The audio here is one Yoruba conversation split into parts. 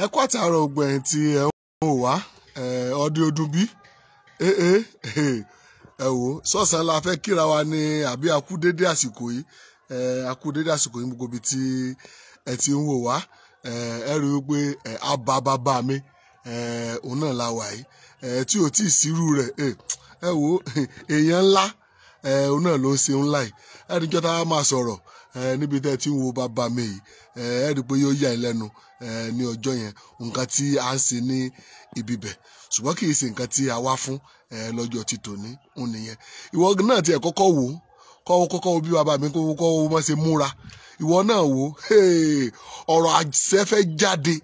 ẹ kú àtàárọ̀ gbogbo ẹ̀yin tí ẹ ń wò wá ọdún ọdún bí ẹ wò sọ̀sán la fẹ́ kíra wa ní àbí akú dédé àsìkò yìí gbogbo ibi tí ẹ ti ń wò wá ẹ rí i pé àbábábá mi òun náà la wà yìí tí ò tí ì sírú rẹ̀ ẹ wò èèyàn ńlá òun náà ló ń ṣe ńlá yìí ẹni jọta máa sọ̀rọ̀ níbi tẹ́ ẹ ti ń wo bàbá mi yìí ẹ rí i pé yóò yà ẹ́ lẹ́nu ní ọjọ́ yẹn nǹkan tí a ń ṣe ní ibi bẹ̀ ṣùgbọ́n kì í ṣe nǹkan tí a wá fún lọ́jọ́ ti tòní òun nìyẹn ìwọ náà tiẹ̀ kọ́kọ́ wò ó kọ́kọ́ wo bí bàbá mi kọ́kọ́ wo má ṣe múra ìwọ náà wò ó ọ̀rọ̀ àṣẹ fẹ́ jáde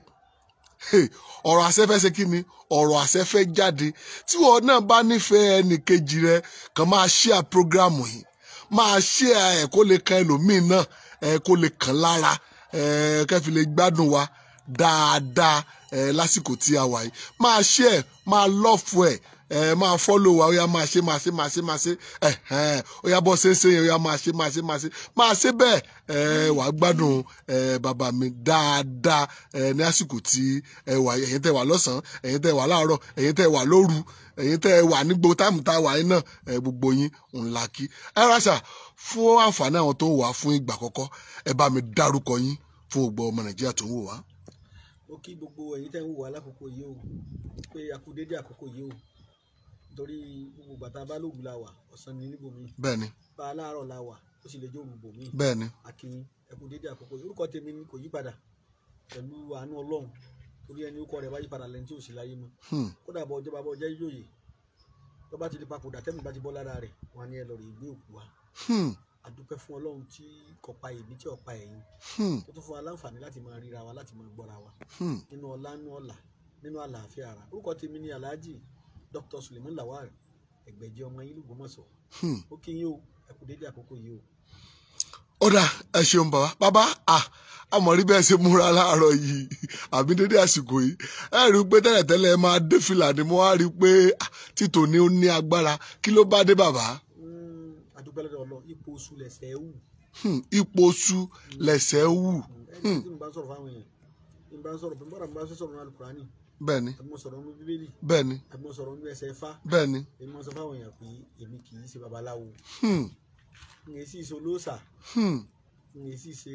ọ̀rọ̀ àṣẹ fẹ́ ṣe kí ni ọ̀rọ̀ àṣẹ fẹ́ jáde tí wọn náà bá nífẹ̀ẹ́ ẹnìkejì rẹ kàn máa share program yìí máa share ẹ̀ kó lè kan ẹlòmíì náà kó lè kàn lára kẹ́fi lè gbádùn wa dáadáa lásìkò tí a wà yìí máa share máa love ẹ̀ máa follow wa ó yá máa ṣe ó yá bọ́ ṣe ń ṣe yẹn ó yá máa ṣe bẹ́ẹ̀ wàá gbádùn bàbá mi dáadáa ní àsìkò tí ẹ wà ẹ̀yin tẹ́ wà lọ́sàn-án ẹ̀yin tẹ́ wà láàárọ̀ ẹ̀yin tẹ́ wà lóru ẹ̀yin tẹ́ wà ní gbogbo táìmù tá a wà yín náà gbogbo yín ńlá kí ẹ rásà fún àǹfààní àwọn tó ń wà fún ìgbà àkọ́kọ́ ẹ bá mi dárúkọ yín fún gbogbo ọmọ Nàìjíríà tó ń wò wá. ó kí gbogbo ẹ̀yin tẹ́ ń wò wá lákòókò yìí o pé a kú dédé àkókò yìí o torí gbogbo bàtà bá lóògùn la wà ọ̀sán ni níbòmí bẹ́ẹ̀ni bá a láàárọ̀ la wà ó sì lè jẹ́ òrùn bòmí bẹ́ẹ̀ni akin ẹ kú dédé àkókò yìí orúkọ tèmi ni kò yí padà pẹ̀lú àánú Ọlọ́run torí ẹni orúkọ rẹ̀ bá yí padà lẹ́ni tí ò sí láyé mọ́ kódà bọ́ ọjọ́ bàbá ọjọ́ yóòyè tó bá ti di papòdà tẹ́mi bá ti bọ́ lára rẹ̀ wọn ni ẹ lọ rí ìgbé òkú wa àdúpẹ́ fún Ọlọ́run tí kò pa èmi tí ò pa ẹ̀yin tó tún fún wa láǹfààní láti máa ríra wa láti máa gbọ́ra wa nínú ọlá nínú ọlà nínú àlàáfíà ara orúkọ tèmi ni Alhaji Dr. Suleiman Egbeji ọmọ yín Ogbomoso ó kí yín o ẹ kú dédé àkókò yìí o. ó dà ẹ ṣeun bàbá àmọ́ rí bẹ́ẹ̀ ṣe múra láàárọ̀ yìí àbí dédé àsìkò yìí ẹ rí i pé tẹ́lẹ̀tẹ́lẹ̀ ẹ máa dé fìlà ni mo wá rí i pé títò ní ó ní agbára kí ló bá dé bàbá. àdúgbò lọ́dọ̀ ọlọ́ ipò oṣù lẹ̀sẹ̀ wù. ipò oṣù lẹ̀sẹ̀ wù. ẹni tí mo bá sọ̀rọ̀ fáwọn èèyàn mo bá sọ̀rọ̀ bí mo bá sọ̀rọ̀ ní Al-Qur'ani bẹ́ẹ̀ni àmọ́ sọ̀rọ̀ ní Bíbélì bẹ́ẹ̀ni àmọ́ sọ̀rọ̀ ní ẹsẹ̀ Ifá bẹ́ẹ̀ni èmi mọ sọ fáwọn èèyàn pé èmi kì í ṣe babaláwo n kì í sì ṣe olóòṣà n kì í sì ṣe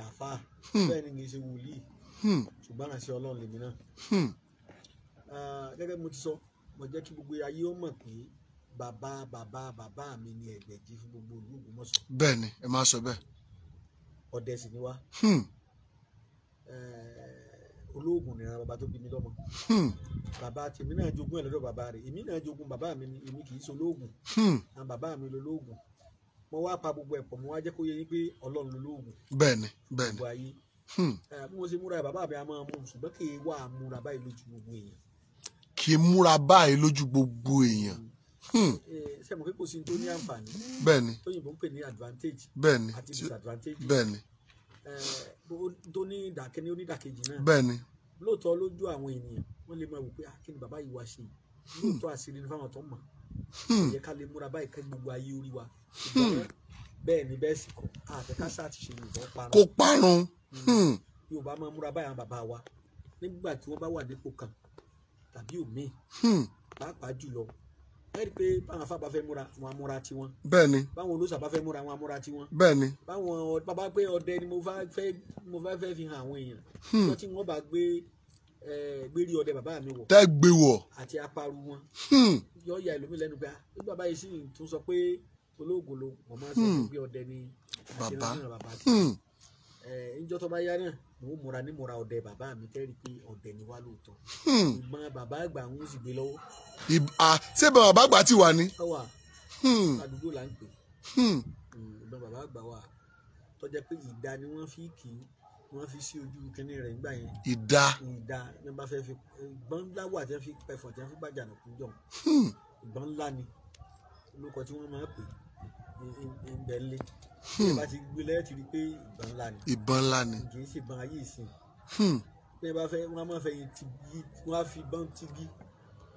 àfà bẹ́ẹ̀ ni n kì í ṣe wòlíì ṣùgbọ́n àṣẹ Ọlọ́run lèmi náà gẹ́gẹ́ bí mo ti sọ mo jẹ́ kí gbogbo ayé ó mọ̀ pé bàbá mi ni Egbeji fún gbogbo ìlú Ògbómọ̀ṣọ́. bẹ́ẹ̀ni ẹ máa sọ bẹ́ẹ̀. ọdẹ sì ni wá olóògùn nìran bàbá tó bí mi lọ́mọ bàbá tèmi náà jogún ẹ̀ lọ́dọ̀ bàbá rẹ̀ èmi náà jogún bàbá mi ni èmi kì í ṣe olóògùn àwọn bàbá mi lolóògùn mo wá pa gbogbo ẹ̀pọ̀ mo wá jẹ́ kó yé yín pé Ọlọ́run lolóògùn bẹ́ẹ̀ni gbogbo ayé bí mo ṣe múra bàbá mi a máa mú ṣùgbọ́n kì í wà á múra báyìí lójú gbogbo èèyàn. kì í múra báyìí lójú gbogbo èèyàn. sẹ́mu pé kò sí tó ní àǹfààní bẹ́ẹ̀ni tóyìnbó ń pè ní advantage bẹ́ẹ̀ni àti disadvantage bẹ́ẹ̀ni tó ní ìdàkẹ́ni onídàkejì náà bẹ́ẹ̀ni lóòótọ́ lójú àwọn ènìyàn wọ́n lè máa wò pé kí ni bàbá yìí wá ṣe lóòótọ́ àṣírí ní fáwọn tó mọ̀ ó yẹ ká lè múra báyìí ká gbogbo ayé orí wa bẹ́ẹ̀ ni bẹ́ẹ̀ sì kọ́ àtẹ̀káṣá ti ṣe Yorùbá parun kó parun Yorùbá máa múra báyìí àwọn bàbá wa nígbà tí wọ́n bá wà nípò kan tàbí òmíì pàápàá jùlọ ẹ rí i pé báwọn afá bá fẹ́ múra wọn á múra tiwọn. bẹ́ẹ̀ni. báwọn olóṣà bá fẹ́ múra wọn á múra tiwọn. bẹ́ẹ̀ni. báwọn bàbá pé ọdẹ ni mo fẹ́ fi hàn àwọn èèyàn. tó tí wọ́n bá gbérí ọdẹ bàbá mi wọ̀. tẹ́ gbé wọ̀. àti aparu wọn. yọ ya ẹlòmíì lẹ́nu pé bí bàbá yìí sì tún sọ pé olóògùn ló wọ́n máa sọ pé ọdẹ ni àti ìrànlọ́wọ́ bàbá tí. ìjọ tó bá yá náà mo múra ní múra ọdẹ bàbá mi tẹ́rì pé ọdẹ ni wá lóòótọ́. ìgbọ́n bàbá àgbà ń sì gbé lọ́wọ́. ṣé bàbá àgbà ti wà ní. ọwà àdúgbò là ń pè. ìgbọ́n bàbá àgbà wà tọ́jà pé ìdá ni wọ́n fi kì í wọ́n fi sí ojú kínní rẹ̀ nígbà yẹn. ìdá ní wọ́n bá fẹ́ fi ìbọn ńlá wà tí wọ́n fi pẹ̀fọ̀ tí wọ́n fi gbàjà nà kújọ. ìbọn ńlá ni olùkọ tí wọ́n máa pè ìbẹ̀lẹ̀ bí ẹ bá ti gbé lẹ́yìn ti rí pé ìbọn ńlá ni. ìbọn ńlá ni. kì í ṣe ìbọn ayé ìsìn. bí ẹ bá fẹ́ wọ́n máa fẹ́ ti gí wọ́n á fi ìbọn ti gí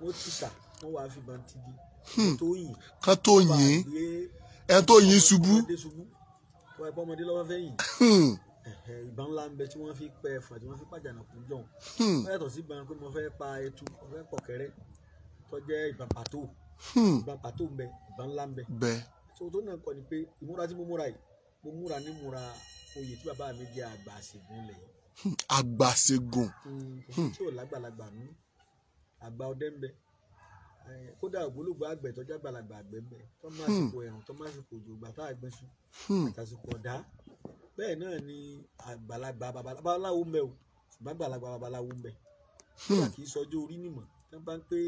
wọ́n ti sà wọ́n wàá fi ìbọn ti gí. kán tó yìn ẹ tó yìn ṣubú. wọ́n ẹ bọ́ ọmọdé lọ́wọ́ fẹ́ yìn. ìbọn ńlá ń bẹ tí wọ́n fi pẹ ẹ̀fọn tí wọ́n fi pàjánà kú jọ̀hún. Ó yàtọ̀ sí ìbọn pé mo fẹ́ pa ẹtu mo fẹ́ pọ̀kẹ́rẹ́ tó jẹ́ ìbọn pàtó. Ìbọn pàtó ń bẹ ìbọn ńlá ń bẹ. So tó náà kọ́ ni pé ìmúra tí mo múra yìí mo múra ní múra oyè tí bàbá mi jẹ́ àgbà àṣègùn lẹ̀. Àgbà àṣègùn. Tí ò lágbàlagbà nú àgbà ọdẹ ń bẹ. Kódà ògbólógbò àgbẹ̀ tó jẹ́ àgbàlagbà àgbẹ̀ ń bẹ tó máa sìkò ẹ̀rùn tó máa sìkò òjò gbà tá àgbẹ̀sù àtàsìkò ọ̀dá. Bẹ́ẹ̀ náà ni àgbàlagbà babaláwo ń bẹ o ṣùgbọ́n àgbàlagbà babaláwo ń bẹ. Kódà kì í sọjọ́ orí nìmọ̀ tí wọ́n bá ń pé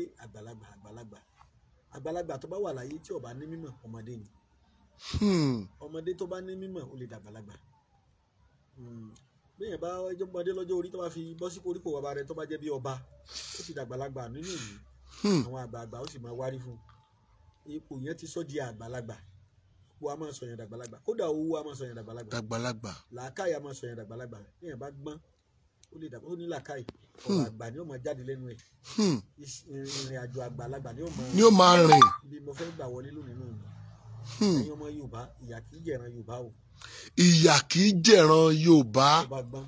àgbàlagbà tó bá wà láyé tí ó bá ní mímọ̀ ọmọdé ni. Ọmọdé tó bá ní mímọ̀ ó lè dàgbàlagbà. Bẹ́ẹ̀ bá ẹjọ́ ọmọdé lọ́jọ́ orí tó bá fi bọ́ sí koríko bàbá rẹ̀ tó bá jẹ́ bí ọba ó ti dàgbàlagbà nínú ìlú. Àwọn àgbààgbà ó sì máa wárí fún ipò yẹn ti sọ di àgbàlagbà. Owó a máa sọ yẹn dàgbàlagbà kódà owó a máa sọ yẹn dàgbàlagbà. Làákàyè a máa sọ yẹn dàgbàlagbà. Bẹ́ẹ̀ bá gbọ́n ó lè dàgbà ó ní làákàyè ọ̀rọ̀ àgbà ni ó máa jáde lẹ́nu ẹ̀. Ìrìn àjò àgbàlagbà ni ó máa rìn. Bí mo fẹ́ gbà wọlé lónìí nù. Ẹ̀yin ọmọ Yorùbá ìyà kì í jẹ̀ran Yorùbá o. Ìyà kì í jẹ̀ran Yorùbá. Tó bá gbọ́n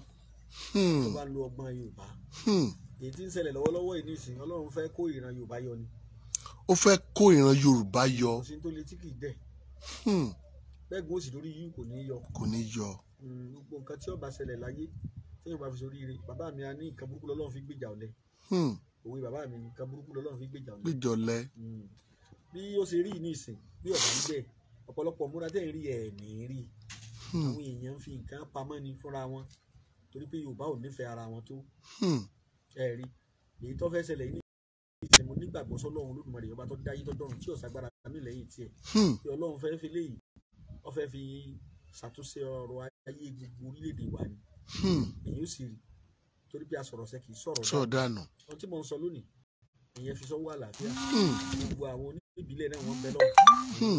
tó bá lo ọgbọ́n Yorùbá. Èyí tí ń ṣẹlẹ̀ lọ́wọ́lọ́wọ́ yìí nísìn Ọlọ́run fẹ́ kó ìran Yorùbá yọ ni. Ó fẹ́ kó ìran Yorùbá yọ. Kò sí tó lè tí kì í dẹ̀. Bẹ́ẹ̀gùn òsì lórí yìí kò ní yọ. Gbogbo nǹkan tí ó bá ṣẹlẹ̀ láyé tí yóò bá fi sórí ire bàbá mi a ní nǹkan burúkú lọ́lọ́run fi gbèjà ọ̀lẹ. Òwe bàbá mi nǹkan burúkú lọ́lọ́run fi gbèjà ọ̀lẹ. Bí ó ṣe rí ní ìsìn bí ọ̀bá ń bẹ̀ ọ̀pọ̀lọpọ̀ múra tẹ́ ń rí ẹ̀ ní rí. Àwọn èèyàn fi nǹkan pamọ́ ni fúnra wọn torí pé Yorùbá ò nífẹ̀ẹ́ ara wọn tó. Ẹ rí èyí tó fẹ́ ṣẹlẹ̀ ní ìsìn mo nígbàgbọ́ sọ́lọ́run Olódùmarè ọba tó dáyé tó dọ̀run tí ò ságbára mi lẹ́yìn tiẹ̀. Tí Ọlọ́run fẹ́ fi léyìí ó fẹ́ fi ṣàtúnṣe ọrọ̀ ayé gbogbo orílẹ̀-èdè wa ni. Èyí ó sì rí torí bí a sọ̀rọ̀ ṣe kì í sọ̀rọ̀ dànù. Ohun tí mo ń sọ lónìí ìyẹn fi sọ́wọ́ àlàáfíà. Gbogbo àwọn oníbílẹ̀ náà wọ́n ń bẹ lọ́wọ́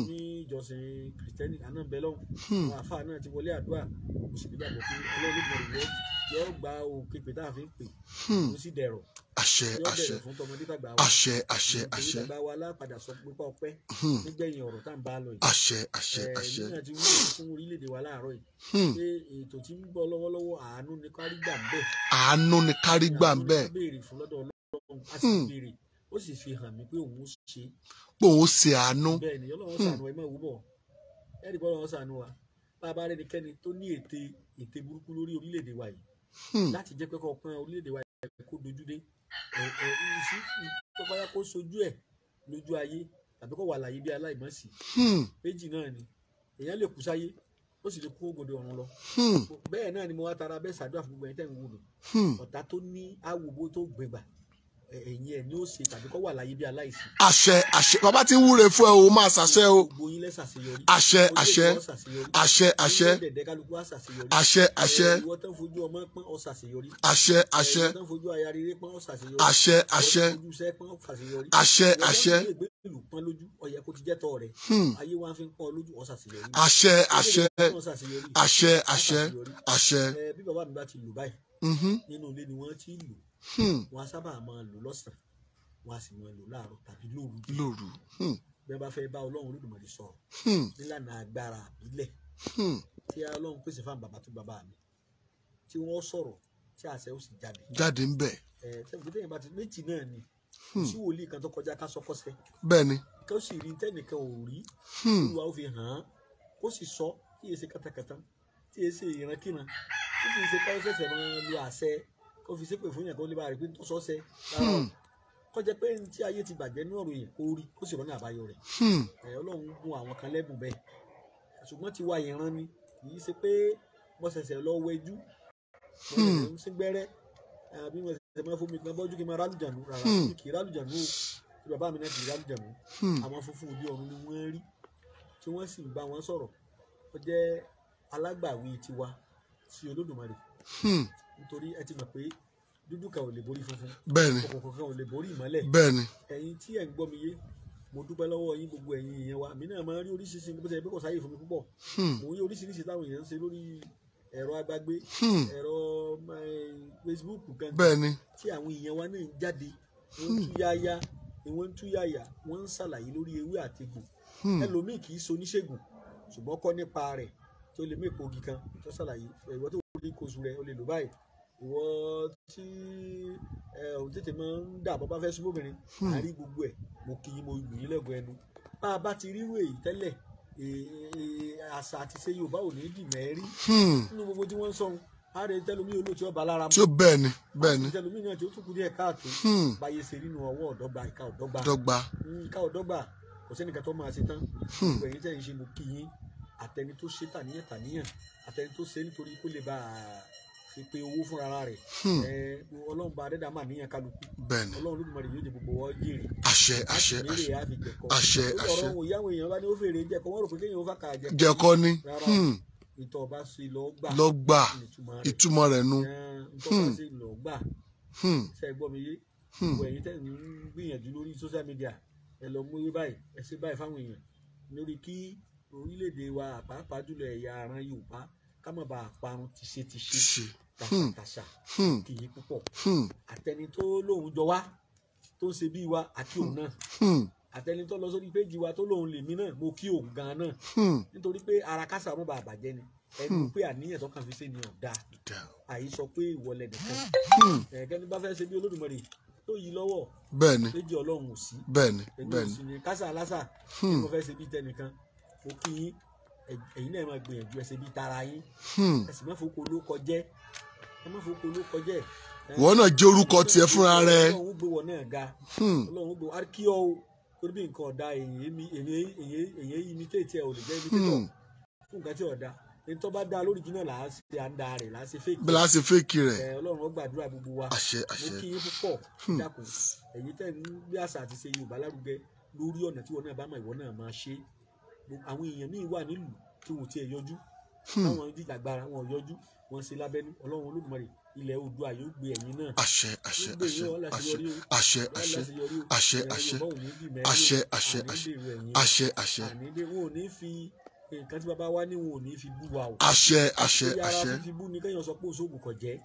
ní ìjọsìn kìrìtẹ́nì àná ń bẹ lọ́wọ́. Àwọn àfáà náà ti wọlé àdúrà mo sì nígbàgbọ́ pé Ọlọ́run Olódùmarè yóò gba òkè pé tá a fi ń pè ó sì dẹ̀rọ̀. Àṣẹ àṣẹ àṣẹ àṣẹ àṣẹ. Ìgbà wa lápadà sọ pé pa ọpẹ́ nígbẹ̀yìn ọ̀rọ̀ tá à ń bá lọ yìí. Àṣẹ àṣẹ àṣẹ. Nígbà tí wọ́n fún orílẹ̀-èdè wa láàárọ̀ yìí pé ètò tí ń bọ̀ lọ́wọ́lọ́wọ́ àánú ni kárí gbà ń bẹ̀. Àánú ni kárí gbà ń bẹ̀. Àánú ni béèrè fún lọ́dọ̀ Ọlọ́run àti béèrè ó sì fi hàn mí pé òun ṣe. Pé òun ṣe àánú. Bẹ́ẹ̀ ni Ọlọ́run ṣàánú ẹ máa wú bọ̀ ẹ̀rí bọ́ Ọlọ́run ṣàánú wa bá a bá rẹ́nikẹ́ni tó ní ète burúkú lórí orílẹ̀-èdè wa yìí láti jẹ́ pé kó pọ́n orílẹ̀-èdè wa yìí kó dojú dé bóyá kó sojú ẹ̀ lójú ayé tàbí kó wà láyé bí aláìmọ̀sí. Méjì náà ni èèyàn lè kú sáyé ó sì lè kú ògòdè ọ̀run lọ. Bẹ́ẹ̀ náà ni mo wá tara bẹ́ẹ̀ ṣàdúrà fún gbogbo ẹni tẹ́ ń wò mí. Ọ̀tá tó ní àwòbó tó gbẹgbà ẹ̀yìn ẹ̀ ni ó ṣe tàbí kó wà láyé bí aláìsí. Àṣẹ àṣẹ bàbá tí ń wúre fún ẹ o máa ṣàṣẹ o. Gbogbo yín lẹ ṣàṣeyọrí. Àṣẹ àṣẹ àṣẹ àṣẹ àṣẹ àṣẹ. Ìwọ tán fojú ọmọ pọ́n ọ ṣàṣeyọrí. Àṣẹ àṣẹ ìwọ tán fojú aya rere pọ́n ọ ṣàṣeyọrí. Àṣẹ àṣẹ àṣẹ àṣẹ. Ìlú pọ́n lójú ọ̀yẹ́ kò ti jẹ́ tọ́ rẹ̀. Ayé wa fi ń pọ́n lójú ọ ṣàṣeyọrí. Àṣẹ àṣẹ àṣẹ àṣẹ àṣẹ. Bí bàbá mi bá ti lù báyìí nínú ilé ni wọ́n ti lù. Wọ́n á sábà máa lò lọ́sàn-án wọ́n á sì máa lò láàárọ̀ tàbí lóru. Bí wọ́n bá fẹ́ bá Ọlọ́run Olódùmarè sọ̀rọ̀ nílànà agbára ìbílẹ̀ tí Ọlọ́run pèsè fún bàbá tó bàbá mi tí wọ́n sọ̀rọ̀ tí àṣẹ ó sì jáde ń bẹ̀. Tẹ́lifíṣẹ́ yẹn bá ti méjì náà ni sí wòlíì kan tó kọjá ká sọ́kọ́sẹ́. Bẹ́ẹ̀ni. Kó sì rí tẹ́nìkan ò rí Olúwa ó fi hàn án kó sì sọ kí èsì kàtàkàtà tí èsì ìrankíran kí kì í ṣe káwọ́ sẹ̀sẹ̀ máa lu àṣẹ kó fi ṣépè fún yàn kó lè bá rí pé tó sọ́sẹ́ rárá kó jẹ́ pé tí ayé ti bàjẹ́ ní ọ̀rọ̀ yẹn kó rí kó sì rọ́nà àbáyọ rẹ̀. Ọlọ́run gun àwọn kan lẹ́bùn bẹ́ẹ̀ ṣùgbọ́n ti wá ìran ni kì í ṣe pé wọ́n ṣẹ̀ṣẹ̀ lọ wẹjú wọ́n ṣẹ̀ṣẹ̀ ń gbẹ́rẹ́ àbí wọ́n ṣẹ̀ṣẹ̀ máa fomi kan bọ́jú kí n máa rálùjànú rárá kì í rálùjànú o tí bàbá mi náà kì í rálùjànú àwọn funfun òde ọ̀run ni wọ́n rí tí wọ́n sì bá wọn sọ̀rọ̀ ó jẹ́ alágbàwí tiwa sí Olódùmarè nítorí ẹ ti mọ̀ pé dúdú kan ò lè borí funfun bẹ́ẹ̀ni òkùnkùn kan ò lè borí ìmọ́lẹ̀ bẹ́ẹ̀ni ẹ̀yin tí ẹ̀ ń gbọ́ mi yé mo dúpẹ́ lọ́wọ́ yín gbogbo ẹ̀yin èèyàn wa mi náà máa ń rí oríṣiríṣi bó ṣe pé kò sáyè fún mi púpọ̀ mo ń rí oríṣiríṣi táwọn èèyàn ń ṣe lórí ẹ̀rọ agbágbé ẹ̀rọ Facebook gan bẹ́ẹ̀ni tí àwọn èèyàn wa náà ń jáde wọ́n ń túyáyá wọ́n ń túyáyá wọ́n ń ṣàlàyé lórí ewé àtegbò ẹlòmíì kì í ṣe oníṣègùn ṣùgbọ́n kọ́ nípa rẹ̀ tó lè mú èpo ògì kan tó ṣàlàyé ìwọ tó lórí kóṣù rẹ̀ o lè lò báyìí ìwọ tí òun tètè máa ń dà bọ́ bá fẹ́ súnmọ́ obìnrin àárí gbogbo ẹ̀ mo kì í mo lù yín lẹ́gọ̀ọ́ ẹnu bá a bá ti rírú èyí tẹ́lẹ̀ àṣà àti ṣe Yorùbá ò ní dì mẹ́rí nínú gbogbo tí wọ́n ń sọ ààrẹ tẹlomi olóòtú ọba lára mu. tí ó bẹ́ẹ̀ ni. tẹlomi náà tí ó tún kú díẹ̀ káàtó. báyé ṣe nínú ọwọ́ ọ̀dọ́gba ìka ọ̀dọ́gba. ìka ọ̀dọ́gba kò sẹ́nìkan tó máa ṣe tán. gbogbo ẹ̀yin tẹ̀ ń ṣe mo kí yín àtẹni tó ṣe tàníyàn àtẹni tó ṣe nítorí kó lè bá a fi pe owó fúnra rẹ̀. Ọlọ́run bá adẹ́dàá mà níyàn kálukú. bẹ́ẹ̀ni. Ọlọ́run Olódùmarè yóò jẹ gbogbo wọn jèrè. àṣẹ. ọ̀rọ̀ òye àwọn èèyàn bá ní ó fèrè jẹ̀kọ wọ́n rò pé kéèyàn ó fà kà jẹ̀kọ ni. ìtọ̀ bá sí lọ gbà ìtumọ̀ rẹ̀ nu. ìtọ̀ bá sí lọ gbà ṣe é gbọ́ mi yé gbogbo ẹ̀yin tẹ̀ ń gbìyànjú lórí social media ẹ lọ mú ewé báyìí ẹ ṣe báyìí fáwọn èèyàn lórí kí orílẹ̀-èdè wa pàápàá jùlọ ẹ̀yà àràn Yorùbá ká má bàa parun tìṣe tàṣà kì í púpọ̀ àtẹni tó lóun jọ wá tó ń ṣe bí wa àti òun náà àtẹni tó lọ sórí péjì wa tó lóun lèmi náà mo kí òun gan náà nítorí pé ara kásá mọ́ bàa bàjẹ́ ni ẹni pé àníyàn tó kàn fi ṣe ni ọ̀dà àyí sọ pé ìwọlẹ̀ nìkan ẹ̀ẹ́dẹ́ni bá fẹ́ ṣe bí Olódùmarè tó yí lọ́wọ́ bẹ́ẹ̀ni péjì Ọlọ́run ò sí bẹ́ẹ̀ni ni kásá alásà mo fẹ́ ṣe bí tẹnìkan mo kí yín ẹ̀yin náà máa gbìyànjú ẹ ṣe bí tara yín ẹ sì má fowó ló kọjẹ́ wọ́n náà jẹ́ orúkọ tiẹ̀ fúnra rẹ̀. Ọlọ́run gbé wọn náà ga Ọlọ́run gbé wọn kí ọ o torí bí nǹkan ọ̀dà èyí imitate ẹ̀ ò lè jẹ́ imitator fún nǹkan tí ọ̀dà ní tó bá dá lórí jìnnà là á ṣe àǹdà rẹ̀ là á ṣe fake. bí là á ṣe fake rẹ̀. Ọlọ́run ó gbàdúrà gbogbo wa mo kí yín púpọ̀ dákun ẹ̀yin tẹ̀ ń bí àṣà àti ṣe Yorùbá lárugẹ lórí ọ̀nà tí wọn náà bá mọ̀ ìwọ náà máa ṣe àwọn èèyàn míì wà nílùú tí wọn ò tiẹ̀ yọjú táwọn dìjàgbara wọn ò yọjú wọn ṣe lábẹ́nú Ọlọ́run Olódùmarè ilẹ̀ Oòduà yóò gbé ẹ̀yin náà. àṣẹ wọn ò ní fi nǹkan tí bàbá wa ní wọn ò ní fi bú wa o. àṣẹ. yàrá fífi bú ni kéèyàn sọ pé òṣòògùn kò jẹ́.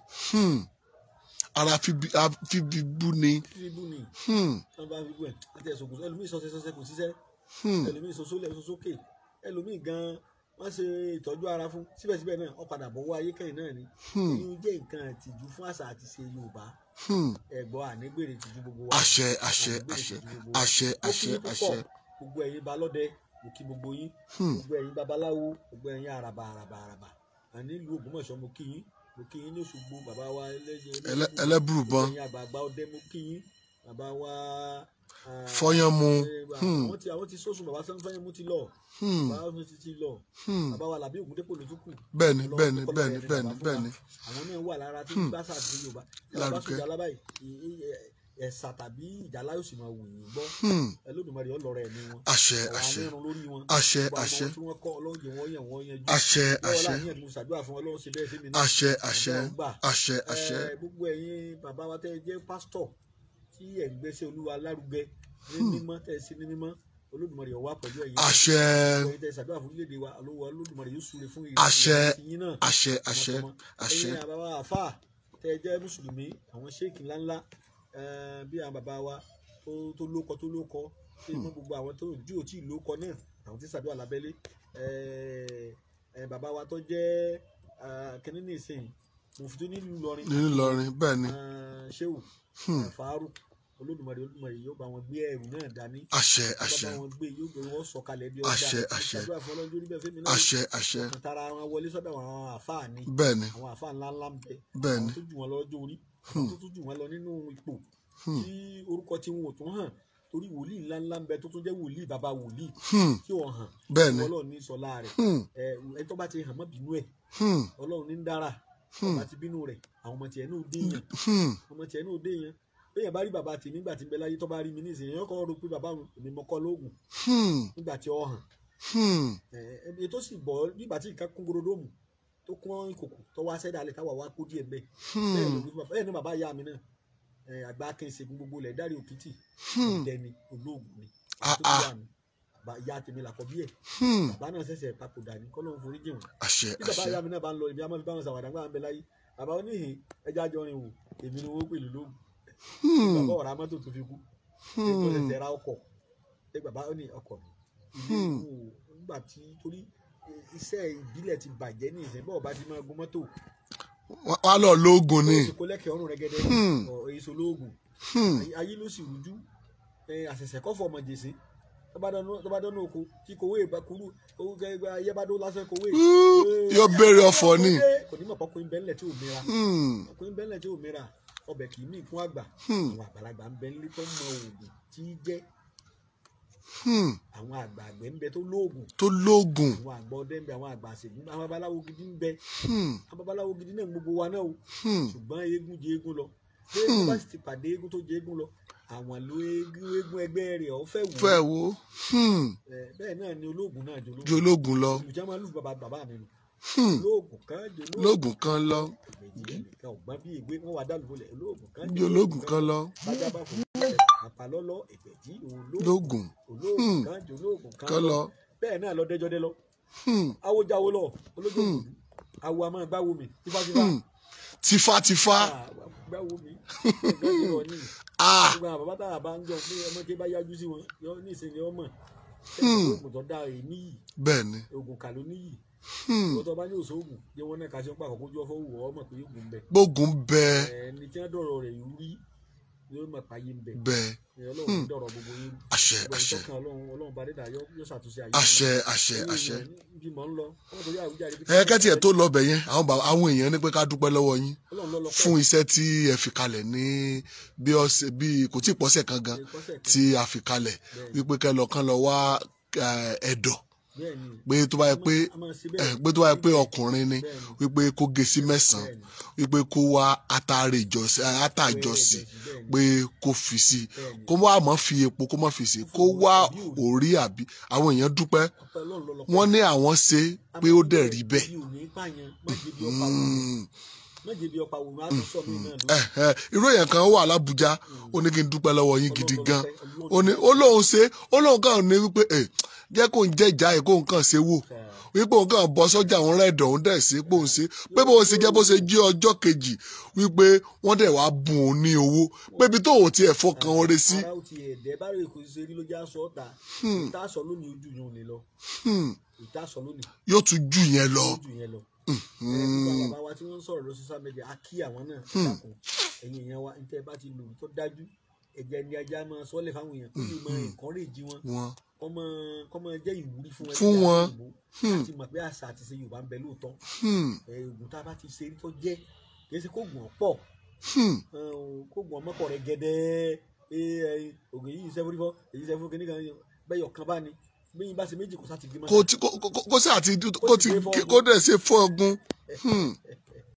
ara fífi bú ni. wọ́n bá fi bú ẹ̀ àti ẹ̀sùn kò ẹlòmíì sọ́sẹ́ kò síṣẹ́ ẹlòmíì sọ́sókè ẹlòmíì gan-an wọ́n ṣe ìtọ́jú ara fún síbẹ̀síbẹ̀ náà ó padà bọ̀wọ́ ayé kẹ́yìn náà ni yóò jẹ́ nǹkan ìtìjú fún àṣà àti ṣe Yorùbá ẹ̀gbọ́n ànígbèrè ìtìjú gbogbo wa. àṣẹ. gbogbo ẹ̀yin balọ́dẹ mo kí gbogbo yín gbogbo ẹ̀yin babaláwo gbogbo ẹ̀yin àràbà àní ìlú Ògbómọ̀ṣọ́ mo kí yín ní Òṣogbo bàbá wa ẹlẹ́bùrúbọn ẹ̀yin àgbààgbà ọdẹ mo kí yín bàbá wa fọyánmu àwọn tí sọ́sùn bàbá sọ́n fọyánmu ti lọ bàbá mi ti lọ bàbá wa làbí Ògúndépò ló tún kù. bẹ́ẹ̀ni àwọn náà wà lára tí gbàsà àti Yorùbá bàbá sọjà alábàáyé ẹ̀sà tàbí ìjàlá yóò sì máa wù yín gbọ́ Olódùmarè ọlọ́rọ̀ ẹ̀mí wọn àṣẹ gbogbo ẹ̀yin bàbá wa tẹ́ jẹ́ pásítọ̀ tí ẹ̀ ń gbẹ́sẹ̀ Olúwa lárugẹ ní mímọ́ tẹ́ sí ní mímọ́ Olódùmarè ó wà pẹ̀lú ẹ̀yin àṣẹ ẹ̀yin tẹ́ ṣàdúrà fún orílẹ̀-èdè wa Olódùmarè yóò súre fún ìyìn náà àṣẹ ẹ̀yin bàbá àfà tẹ́ jẹ́ mùsùlùmí àwọn ṣéèkì ńláńlá bí àwọn bàbá wa tó lókọ tí mọ gbogbo àwọn tó jí ò tí ì lókọ náà àwọn tí ṣàdúrà lábẹ́lé bàbá wa tó jẹ́ kínní nìsín mufti nílùú Ìlọrin bẹ́ẹ̀ ni ṣéwù fàárù Olódùmarè yóò bá wọn gbé ẹrù náà dání àṣẹ bá wọn gbé yóò gbé wọn sọ̀kalẹ̀ bí ọjà ṣàdúrà fún Ọlọ́run lórí bẹ́ẹ̀ fẹmi náà ọkàn tara wọn wọlé sọ́dọ̀ àwọn àfáà ni àwọn àfáà ńláńlá ń bẹ àwọn tó jù wọn lọ́jọ́ orí àwọn tó tún jù wọn lọ nínú ipò tí orúkọ tí wọn ò tún hàn torí wòlíì ńláńlá ń bẹ tó tún jẹ́ wòlíì bàbá wòlíì tí wọn hàn Ọlọ́run ní sọlá rẹ̀ ẹ tó bá ti hàn mọ́ bínú ẹ̀ Ọlọ́run ní ń dára ọba ti bínú rẹ̀ àwọn ọmọ tiẹ̀ náà dé yẹn bẹ́ẹ̀ bá rí bàbá tì nígbà tí ń bẹ láyé tó bá rí mi nísìnyí yẹn kọ́ ọ́ rò pé bàbá mi mọ́ kọ́ lóògùn nígbà tí ó hàn ètò sì bọ̀ nígbà tí nǹkan kún gorodomu tó kún ìkòkò tó wá sẹ́dá alẹ́ táwa wá kó díẹ̀ bẹ́ẹ̀ bẹ́ẹ̀ ni bàbá ìyá mi náà àgbà kẹ́sẹ̀gùn gbogbo ilẹ̀ dárí òkìtì ìdẹni olóògùn ni ìyá tèmi làkọ́ bí ẹ̀ bàbá náà ṣẹ̀ṣẹ̀ papòdà ní kọ́lọ́hún forí jìn wọ́n bí bàbá ìyá mi náà bá ń lọ ibi àmọ́ fi bá wọn ṣàwàdà gbà ń bẹ láyé bàbá oníhìn ẹja jọrin wò èmi ni wọ́n pè lólógùn bàbá ọ̀rá mọ́tò tó fi kú ètò ẹ̀sẹ̀ ra ọkọ̀ bàbá ó ní ọkọ̀ ìlú nígbà tí torí iṣẹ́ ìbílẹ̀ ti bàjẹ́ ní ìsìn bọ́ọ̀ bá ti máa gun mọ́tò wá lọ lóògùn ni. kó lẹ́kẹ̀ẹ́ ọ̀run rẹ̀ gẹ́gẹ́ èso lóògùn ayé ló sì rújú àṣẹ̀ṣẹ̀ kọ́ fọmọ jèsè tó bá dánú oko tí kòwé ìbákúrú ayé bá dó lásán kòwé. yóò béèrè ọ̀fọ̀ ni. kò ní mọ̀ pọ́kùnrin bẹ́ńlẹ̀ tí ò mìíràn ọkùnrin bẹ́ńlẹ̀ tí ò mìíràn ọbẹ̀ kì í mí fún àgbà àwọn àgbàlagbà ń bẹ nílé tó mọ oògùn tí í jẹ́ àwọn àgbà àgbẹ̀ ń bẹ tó lóògùn àwọn àgbà ọdẹ ń bẹ àwọn àgbà àṣègùn àwọn babaláwo gidi ń bẹ àwọn babaláwo gidi náà gbogbo wa náà o ṣùgbọ́n eégún jẹ eégún lọ bí eégún bá sì ti pàdé eégún tó jẹ eégún lọ àwọn ló eégún ẹgbẹ́ rẹ̀ ọ fẹ́ wò bẹ́ẹ̀ náà ni olóògùn náà jológun lọ olùjẹ́ máa lù bàbá mi nù olóògùn kan lọ ọgbọ́n bí ìgbé wọn wà dálùbọ̀lẹ̀ jológun kan lọ àpàlọ́lọ́ Egbeji lóògùn kan lọ bẹ́ẹ̀ náà lọ dẹ́jọ́dẹ́ lọ awójáwó lọ olójoojú awo a máa gbáwo mi tífátífá gbáwo mi gbogbo àwọn bàbá táwọn bá ń jọ pé ọmọ tí bá yájú sí wọn yọ ní ìsinmi ọmọ oògùn tó dáa rè níyì bẹ́ẹ̀ ni oògùn kà ló níyì tó bá ní òṣòògùn jẹ wọn náà kà sí ọpọ àkọ́kọ́ ojú ọfọ wù ọmọ pé oògùn bẹ gbógun bẹ ẹni tí wọn dọ̀rọ̀ rẹ̀ rí yóò mọ pàyé ń bẹ Ọlọ́run dọ̀rọ̀ gbogbo yín àṣẹ Ọlọ́run bá dédà yóò ṣàtúnṣe ayé àṣẹ bí mọ ń lọ kẹ́tì ẹ̀ tó lọ bẹ̀ yẹn àwọn èèyàn ní pé ká dúpẹ́ lọ́wọ́ yín fún iṣẹ́ tí ẹ fi kalẹ̀ ní bí kò tí ì pọ́sẹ̀ kan gan tí a fi kalẹ̀ wípé kẹ́ lọ kán lọ wá ẹ̀dọ̀ pé tó bá yẹ pé ọkùnrin ni wípé kó gé sí 9 wípé kó wá àtàjọsí pé kó fi sí kó wá má fi epo kó má fi sí kó wá orí àbí àwọn èèyàn dúpẹ́ wọ́n ní àwọn ṣe pé ó dẹ̀ rí bẹ́ẹ̀. irú èèyàn kan wà l'Ábùjá ó ní kí n dúpẹ́ lọ́wọ́ yín gidi gan ó lóun kàn ní wípé jẹ́ kó ń jẹ́ ìjà ẹ̀ kó ń kàn ṣe wò wípé òun kàn bọ́ sọ́jà òun rẹ̀ dọ̀ òun dẹ̀ sí pé òun ṣe pé bó ṣe jẹ́ bó ṣe jí ọjọ́ kejì wípé wọ́n dẹ̀ wá bùn òun ní owó pé ibi tó ò tiẹ̀ fọkàn oore sí. ara ò tiẹ̀ dẹ́ bá rẹ̀ kò ṣe rí lójú aṣọ ọ̀tá ìtàṣọ lónìí ojú yẹn ò lè lọ ìtàṣọ lónìí yóò tún jù yẹn lọ. bàbá wa tí wọ́n ń sọ̀rọ̀ lórí social media á kí àwọn náà dákun ẹ̀yin èèyàn wa níta ẹ bá ti lò tó dájú ẹ̀jẹ̀ ni ajá máa sọ́lẹ̀ fáwọn èèyàn kó lè máa encourage wọn kọ́mọ jẹ́ ìwúrí fún wọn láti mọ̀ pé àṣà àti ṣe Yorùbá ń bẹ lóòótọ́ oògùn tá a bá ti ṣe rí tó jẹ́ kì í ṣe kóògùn ọ̀pọ̀ kóògùn ọmọkọ̀ rẹ̀ gẹ́dẹ́ oògùn yìí ṣe fúrífọ́ èyí ṣe fún kíní kan bẹ́yọ̀ kan bá ní bẹ́yìn bá ṣe méjì kó sá ti di mọ́. kó sí àti kó dẹ̀ ṣe fọ́ọ̀gùn.